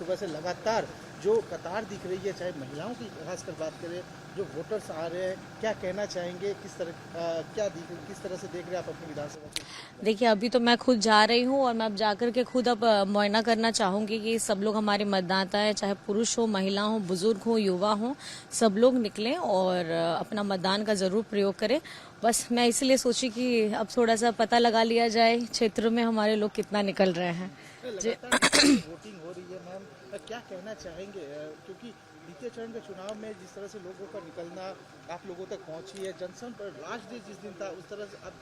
सुबह से लगातार जो कतार दिख रही है, चाहे महिलाओं की खासकर बात करें, जो वोटर्स आ रहे हैं, क्या कहना चाहेंगे, किस तरह से देख रहे हैं आप अपनी विधानसभा को? देखिए, अभी तो मैं खुद जा रही हूँ और मैं अब जाकर के खुद अब मुआयना करना चाहूंगी कि सब लोग हमारे मतदाता हैं, चाहे पुरुष हो, महिला हो, बुजुर्ग हो, युवा हो, सब लोग निकलें और अपना मतदान का जरूर प्रयोग करें। बस मैं इसलिए सोची कि अब थोड़ा सा पता लगा लिया जाए क्षेत्र में हमारे लोग कितना निकल रहे हैं। वोटिंग हो रही है मैम, क्या कहना चाहेंगे, क्योंकि द्वितीय चरण के चुनाव में जिस तरह से लोगों का निकलना आप लोगों तक पहुंची है, जनसंपर्क लास्ट डे जिस दिन था उस तरह से अब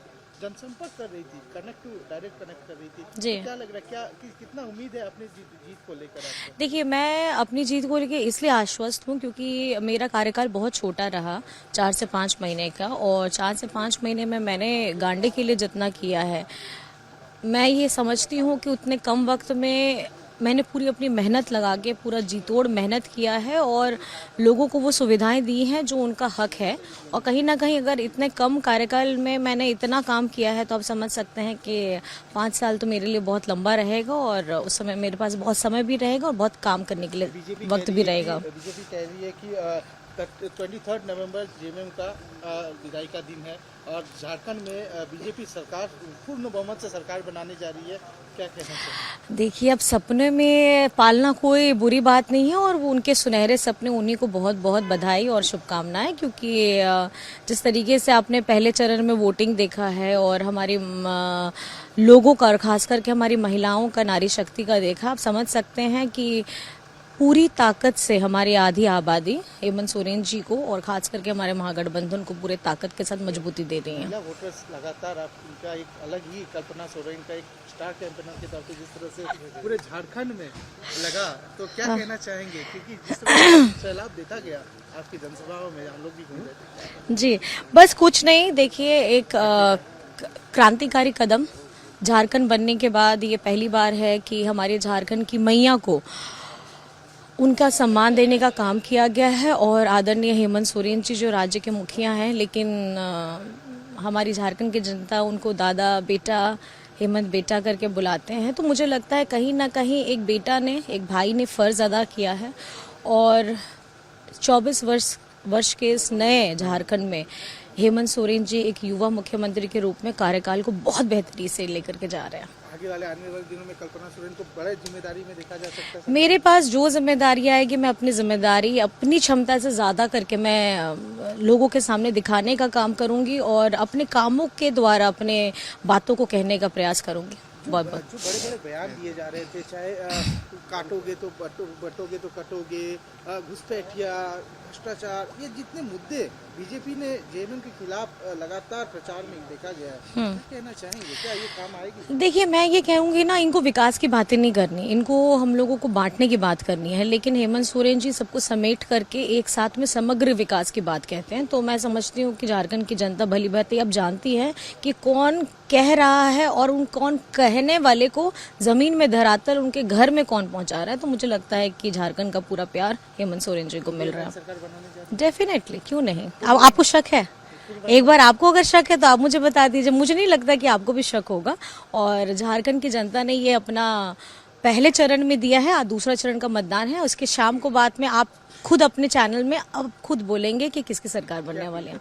जनसंपर्क कर रही थी, डायरेक्ट कनेक्ट कर रही थी जी। तो क्या लग रहा है, कितना उम्मीद है अपनी जीत को लेकर आपको? देखिए, मैं अपनी जीत को लेकर इसलिए आश्वस्त हूँ क्योंकि मेरा कार्यकाल बहुत छोटा रहा, 4 से 5 महीने का, और 4 से 5 महीने में मैंने गांडे के लिए जितना किया है, मैं ये समझती हूँ कि उतने कम वक्त में मैंने पूरी अपनी मेहनत लगा के पूरा जी तोड़ मेहनत किया है और लोगों को वो सुविधाएं दी हैं जो उनका हक है। और कहीं ना कहीं अगर इतने कम कार्यकाल में मैंने इतना काम किया है तो आप समझ सकते हैं कि 5 साल तो मेरे लिए बहुत लंबा रहेगा और उस समय मेरे पास बहुत समय भी रहेगा और बहुत काम करने के लिए वक्त भी रहेगा। बीजेपी कह रही है कि 23 नवंबर जेएमएम का विदाई का दिन है और झारखंड में बीजेपी सरकार पूर्ण बहुमत से सरकार बनाने जा रही है, क्या कहना चाहिए? देखिए, अब सपने में पालना कोई बुरी बात नहीं है और वो उनके सुनहरे सपने, उन्हीं को बहुत बहुत बधाई और शुभकामनाएं, क्योंकि जिस तरीके से आपने पहले चरण में वोटिंग देखा है और हमारी लोगों का और खास करके हमारी महिलाओं का, नारी शक्ति का देखा, आप समझ सकते हैं कि पूरी ताकत से हमारी आधी आबादी हेमंत सोरेन जी को और खास करके हमारे महागठबंधन को पूरे ताकत के साथ मजबूती दे रही हैं। वोटर्स लगातार आप उनका एक अलग ही कल्पना सोरेन का एक स्टार कैंपेनर के तौर पे जिस तरह से पूरे झारखंड में लगा, तो क्या कहना चाहेंगे, क्योंकि जिस तरह से सैलाब देखा गया आपकी जनसभाओं में, हम लोग भी घूम रहे थे। जी, बस कुछ नहीं, देखिए, एक क्रांतिकारी कदम झारखंड बनने के बाद ये पहली बार है कि हमारे झारखंड की मैया को उनका सम्मान देने का काम किया गया है और आदरणीय हेमंत सोरेन जी जो राज्य के मुखिया हैं, लेकिन हमारी झारखंड की जनता उनको दादा, बेटा, हेमंत बेटा करके बुलाते हैं। तो मुझे लगता है कहीं ना कहीं एक बेटा ने, एक भाई ने फर्ज अदा किया है और 24 वर्ष के इस नए झारखंड में हेमंत सोरेन जी एक युवा मुख्यमंत्री के रूप में कार्यकाल को बहुत बेहतरी से लेकर के जा रहे हैं। आने वाले दिनों में कल्पना सोरेन को बड़े जिम्मेदारी में देखा जा सकता है। मेरे पास जो जिम्मेदारी आएगी, मैं अपनी जिम्मेदारी अपनी क्षमता से ज्यादा करके मैं लोगों के सामने दिखाने का काम करूंगी और अपने कामों के द्वारा अपने बातों को कहने का प्रयास करूंगी। बहुत जो बड़े बड़े बयान दिए जा रहे थे, चाहे काटोगे तो बटोगे तो कटोगे, घुसपैठिया, भ्रष्टाचार, ये जितने मुद्दे बीजेपी ने जेएमएम के खिलाफ लगातार प्रचार में देखा गया है, क्या कहना चाहेंगे, क्या ये काम आएगी? देखिए, मैं ये कहूंगी ना, इनको विकास की बातें नहीं करनी, इनको हम लोगों को बांटने की बात करनी है, लेकिन हेमंत सोरेन जी सबको समेट करके एक साथ में समग्र विकास की बात कहते हैं। तो मैं समझती हूँ कि झारखंड की जनता भली भांति अब जानती है कि कौन कह रहा है और कौन कहने वाले को जमीन में धरातल उनके घर में कौन पहुंचा रहा है। तो मुझे लगता है कि झारखंड का पूरा प्यार हेमंत सोरेन जी को मिल रहा है। डेफिनेटली, क्यों नहीं। अब आपको शक है, एक बार आपको अगर शक है तो आप मुझे बता दीजिए, मुझे नहीं लगता कि आपको भी शक होगा। और झारखंड की जनता ने ये अपना पहले चरण में दिया है, दूसरा चरण का मतदान है, उसके शाम को बाद में आप खुद अपने चैनल में अब खुद बोलेंगे कि किसकी सरकार बनने वाले हैं।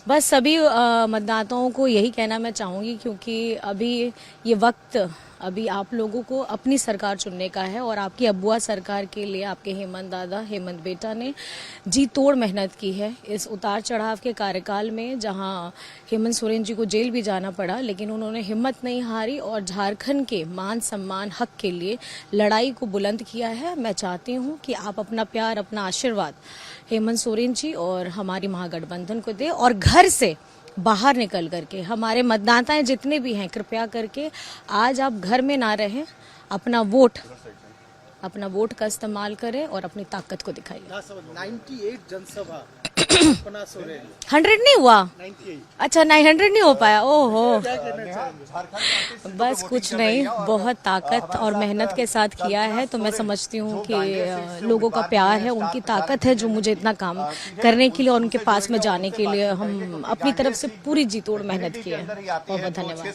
बस सभी मतदाताओं को यही कहना मैं चाहूंगी, क्योंकि अभी ये वक्त अभी आप लोगों को अपनी सरकार चुनने का है और आपकी अबुआ सरकार के लिए आपके हेमंत दादा, हेमंत बेटा ने जी तोड़ मेहनत की है इस उतार चढ़ाव के कार्यकाल में, जहां हेमंत सोरेन जी को जेल भी जाना पड़ा, लेकिन उन्होंने हिम्मत नहीं हारी और झारखंड के मान सम्मान हक के लिए लड़ाई को बुलंद किया है। मैं चाहती हूं कि आप अपना प्यार, अपना आशीर्वाद हेमंत सोरेन जी और हमारी महागठबंधन को दे और घर से बाहर निकल करके हमारे मतदाताएं जितने भी हैं, कृपया करके आज आप घर में ना रहें, अपना वोट का इस्तेमाल करें और अपनी ताकत को दिखाइए। 98 जनसभा कल्पना सोरेन, 100 नहीं हुआ? 98। अच्छा, 900 नहीं हो पाया। ओहो, क्या कहना चाहेंगे? बस कुछ नहीं, बहुत ताकत और मेहनत के साथ किया है। तो मैं समझती हूँ कि लोगों का प्यार है, उनकी ताकत है जो मुझे इतना काम करने के लिए और उनके पास में जाने के लिए हम अपनी तरफ से पूरी जी तोड़ मेहनत की है। बहुत बहुत धन्यवाद।